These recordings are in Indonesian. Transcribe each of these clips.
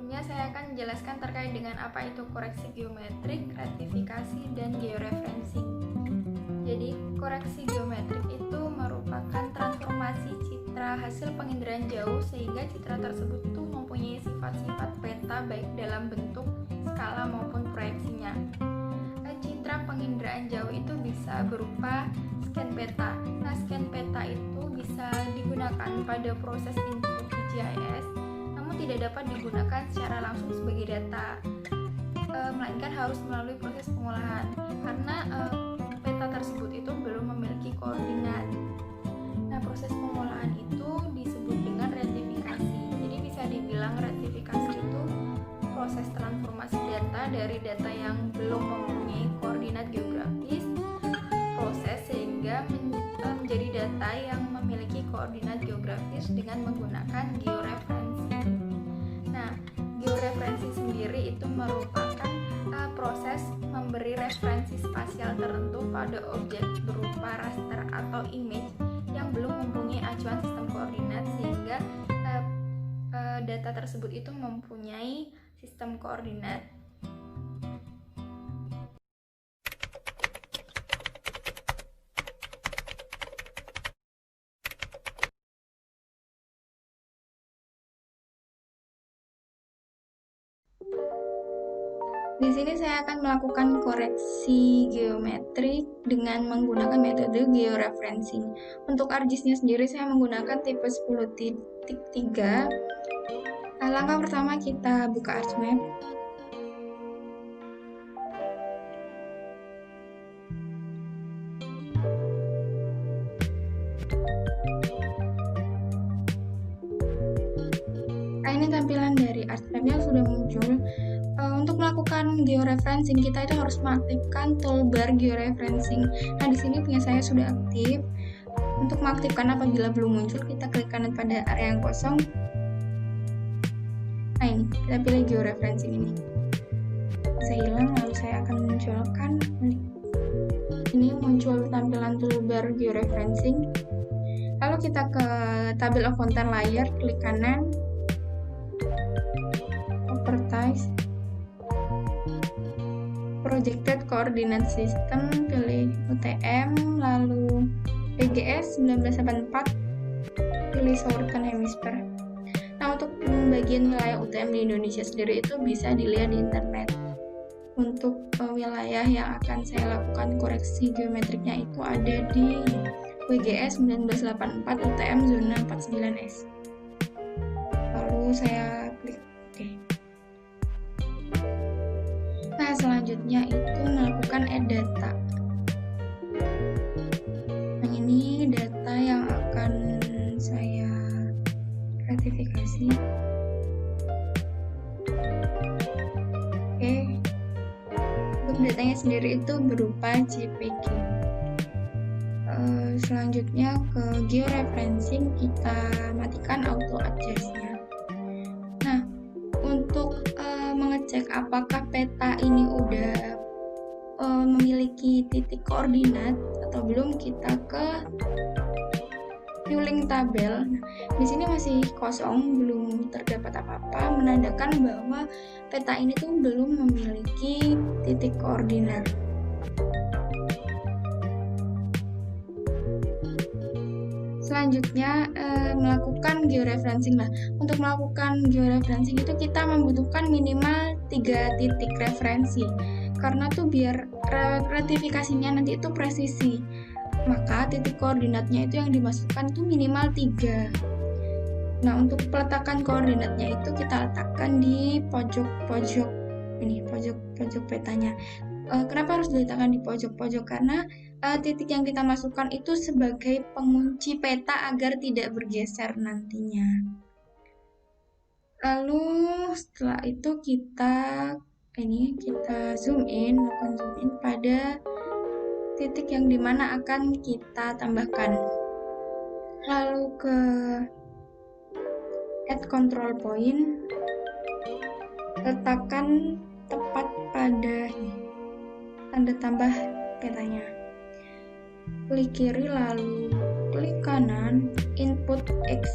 Sebelumnya saya akan menjelaskan terkait dengan apa itu koreksi geometrik, retifikasi, dan georeferencing. Jadi, koreksi geometrik itu merupakan transformasi citra hasil penginderaan jauh sehingga citra tersebut itu mempunyai sifat-sifat peta baik dalam bentuk, skala maupun proyeksinya. Citra penginderaan jauh itu bisa berupa scan peta. Nah, scan peta itu bisa digunakan pada proses input di GIS, namun tidak dapat digunakan secara langsung sebagai data, melainkan harus melalui proses pengolahan karena peta tersebut itu belum memiliki koordinat. Nah, proses pengolahan itu disebut dengan retifikasi. Jadi bisa dibilang retifikasi itu proses transformasi data dari data yang belum mempunyai koordinat geografis, proses sehingga menjadi data yang memiliki koordinat geografis dengan menggunakan georeferencing. Nah, georeferencing sendiri itu merupakan proses memberi referensi spasial tertentu pada objek berupa raster atau image yang belum mempunyai acuan sistem koordinat sehingga data tersebut itu mempunyai sistem koordinat. Di sini saya akan melakukan koreksi geometrik dengan menggunakan metode georeferencing. Untuk ArcGIS-nya sendiri saya menggunakan tipe 10.3. Langkah pertama kita buka ArcMap. Nah, ini tampilan dari ArcMap yang sudah muncul. Untuk melakukan georeferencing kita itu harus mengaktifkan toolbar georeferencing. Nah, di sini punya saya sudah aktif. Untuk mengaktifkan apabila belum muncul, kita klik kanan pada area yang kosong. Nah, ini kita pilih georeferencing ini. Saya hilang, lalu saya akan munculkan. Ini muncul tampilan toolbar georeferencing. Lalu kita ke tabel of content layer, klik kanan, properties, projected coordinate system, pilih UTM, lalu PGS 1984, pilih Southern Hemisphere. Nah, untuk pembagian wilayah UTM di Indonesia sendiri itu bisa dilihat di internet. Untuk wilayah yang akan saya lakukan koreksi geometriknya itu ada di WGS 1984 UTM zona 49S. Lalu saya klik OK. Nah, selanjutnya itu melakukan add data. Nah, ini data yang akan saya retifikasi. Oke. Untuk datanya sendiri itu berupa JPG. Selanjutnya ke georeferencing, kita matikan auto adjust-nya. Nah, untuk mengecek apakah peta ini udah memiliki titik koordinat atau belum, kita ke viewing tabel. Nah, di sini masih kosong, belum terdapat apa-apa, menandakan bahwa peta ini tuh belum memiliki titik koordinat. Selanjutnya melakukan georeferencing. Nah, untuk melakukan georeferencing itu kita membutuhkan minimal 3 titik referensi karena tuh biar retifikasinya nanti itu presisi, maka titik koordinatnya itu yang dimasukkan tuh minimal 3. Nah, untuk peletakan koordinatnya itu kita letakkan di pojok-pojok ini, pojok petanya. Kenapa harus diletakkan di pojok-pojok? Karena titik yang kita masukkan itu sebagai pengunci peta agar tidak bergeser nantinya. Lalu setelah itu kita zoom in, melakukan zoom in pada titik yang dimana akan kita tambahkan. Lalu ke add control point, letakkan tepat pada tanda tambah petanya. Klik kiri lalu klik kanan, input X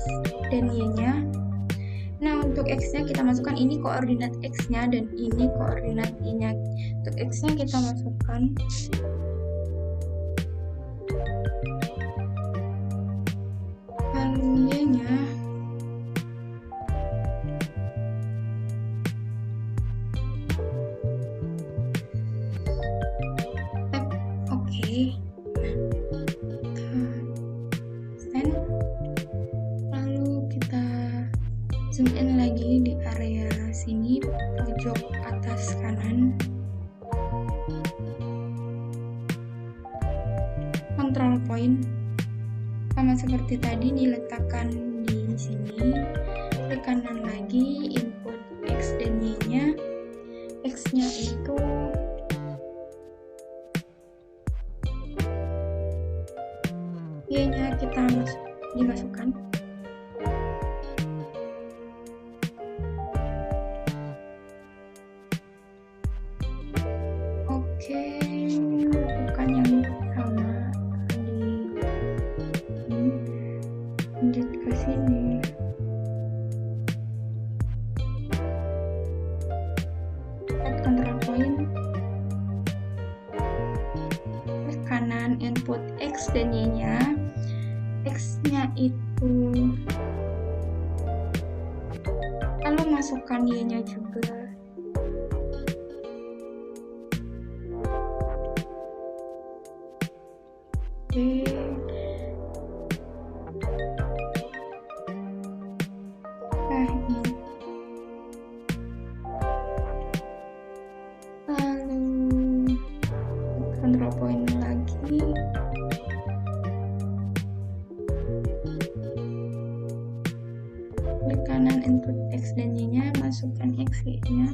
dan Y-nya. Nah, untuk X-nya kita masukkan, ini koordinat X-nya dan ini koordinat Y-nya. Untuk X-nya kita masukkan lalu Y-nya oke. Send. Lalu kita zoom in lagi di area sini, pojok atas kanan. Control point sama seperti tadi diletakkan di sini. Klik kanan lagi, input X dan Y-nya. X-nya itu Y-nya kita dimasukkan. Oke, bukan yang sama tadi. Lanjut ke sini. Add control point. Klik kanan, input X dan Y-nya. X-nya itu lalu masukkan Y-nya juga. Oke. Nah, ini. Lalu control point lagi. Klik kanan, input X dan Y-nya, masukkan X, Y-nya.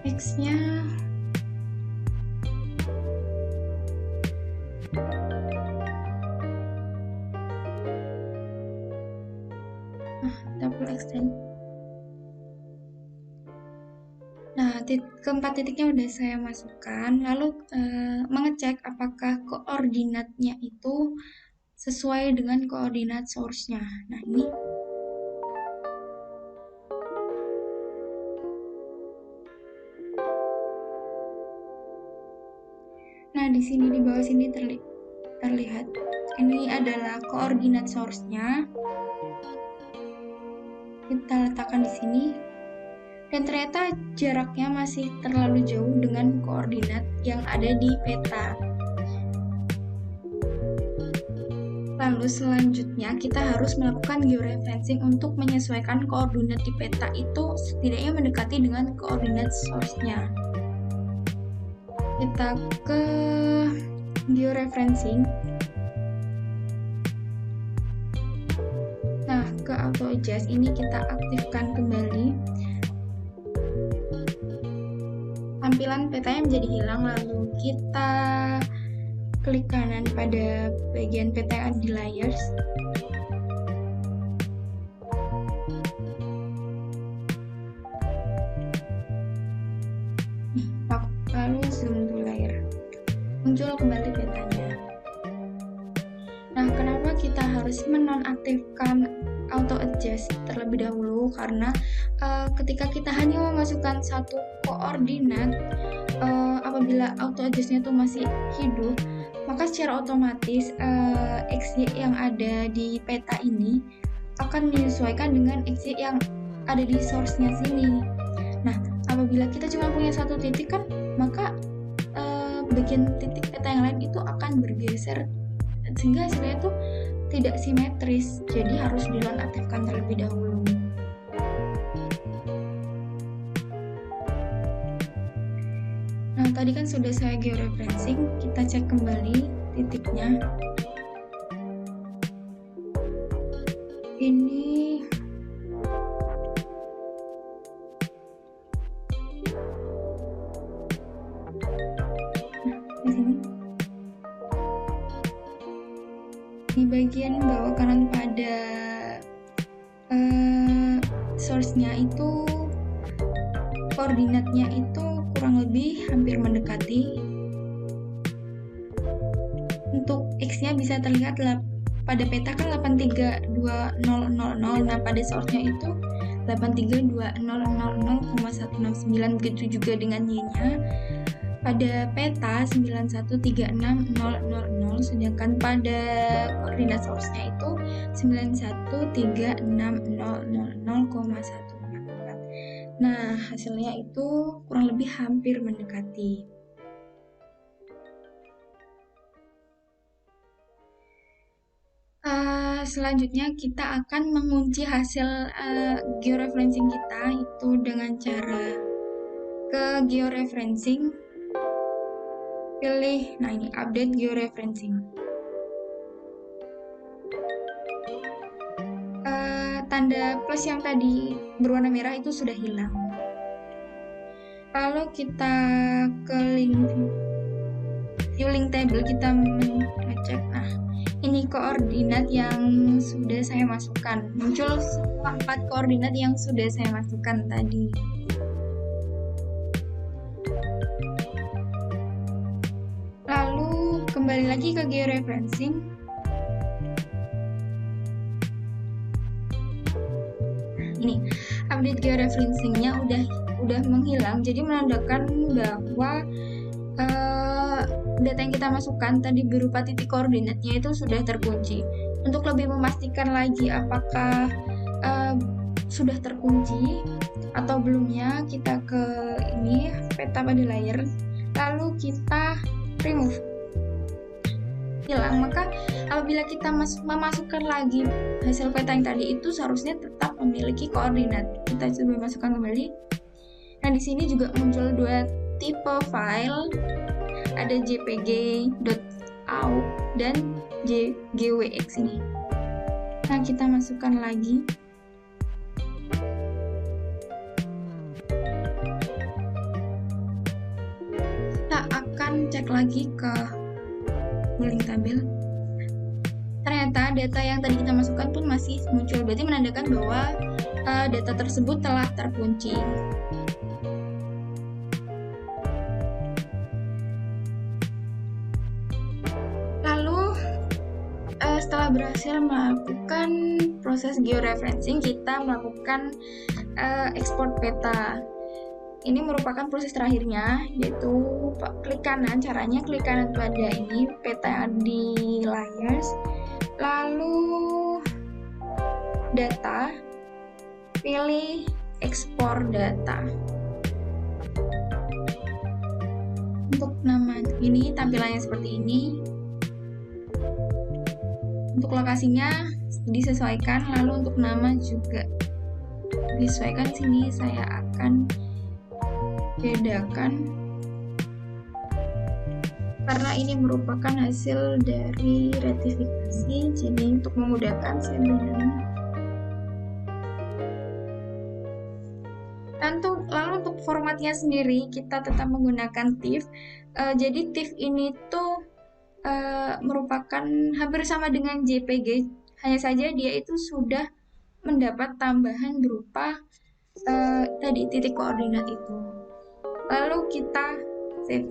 X-nya double extend. Nah, keempat titiknya udah saya masukkan. Lalu mengecek apakah koordinatnya itu sesuai dengan koordinat source-nya. Nah, ini. Nah, di sini di bawah sini terlihat ini adalah koordinat source-nya. Kita letakkan di sini. Dan ternyata jaraknya masih terlalu jauh dengan koordinat yang ada di peta. Lalu selanjutnya kita harus melakukan georeferencing untuk menyesuaikan koordinat di peta itu setidaknya mendekati dengan koordinat source-nya. Kita ke georeferencing. Nah, ke auto adjust ini kita aktifkan kembali. Tampilan petanya menjadi hilang, lalu kita klik kanan pada bagian peta yang ada di layers. Lalu zoom to layer. Muncul kembali petanya. Nah, kenapa kita harus menonaktifkan auto adjust terlebih dahulu? Karena ketika kita hanya memasukkan satu koordinat, apabila auto adjustnya itu masih hidup, maka secara otomatis XY yang ada di peta ini akan menyesuaikan dengan XY yang ada di source-nya sini. Nah, apabila kita cuma punya satu titik kan, maka bagian titik peta yang lain itu akan bergeser sehingga hasilnya itu tidak simetris. Jadi harus dinonaktifkan terlebih dahulu. Nah, tadi kan sudah saya georeferencing, kita cek kembali titiknya. Ini di sini. Di bagian bawah kanan pada source-nya itu koordinatnya itu kurang lebih hampir mendekati. bisa terlihat pada peta kan 832.000. Nah, pada source-nya itu 832.000,169. Begitu juga dengan Y-nya. Pada peta 9136.000, sedangkan pada koordinat source-nya itu 9136.000,144. Nah, hasilnya itu kurang lebih hampir mendekati. Selanjutnya kita akan mengunci hasil georeferencing kita itu dengan cara ke georeferencing, pilih, nah ini update georeferencing. Tanda plus yang tadi berwarna merah itu sudah hilang. Kalau kita ke view link table, kita mengecek, nah ini koordinat yang sudah saya masukkan. Muncul semua 4 koordinat yang sudah saya masukkan tadi. Lalu kembali lagi ke georeferencing. Ini update georeferencingnya udah menghilang, jadi menandakan bahwa data yang kita masukkan tadi berupa titik koordinatnya itu sudah terkunci. Untuk lebih memastikan lagi apakah sudah terkunci atau belumnya, kita ke ini peta pada layer, lalu kita remove, hilang. Maka apabila kita memasukkan lagi hasil peta yang tadi itu seharusnya tetap memiliki koordinat. Kita coba masukkan kembali. Nah, di sini juga muncul 2 tipe file, ada jpg.au dan gwx ini. Nah, kita masukkan lagi. Kita akan cek lagi ke link tabel. Ternyata data yang tadi kita masukkan pun masih muncul, berarti menandakan bahwa data tersebut telah terkunci. Setelah berhasil melakukan proses georeferencing, kita melakukan ekspor peta. Ini merupakan proses terakhirnya, yaitu klik kanan. Caranya klik kanan pada ini peta di layers, lalu data, pilih ekspor data. Untuk nama ini tampilannya seperti ini. Untuk lokasinya disesuaikan, lalu untuk nama juga disesuaikan. Sini saya akan bedakan karena ini merupakan hasil dari retifikasi, jadi untuk memudahkan saya bedakan. Lalu untuk formatnya sendiri kita tetap menggunakan TIFF. Jadi TIFF ini tuh merupakan hampir sama dengan JPG, hanya saja dia itu sudah mendapat tambahan berupa tadi titik koordinat itu. Lalu kita save.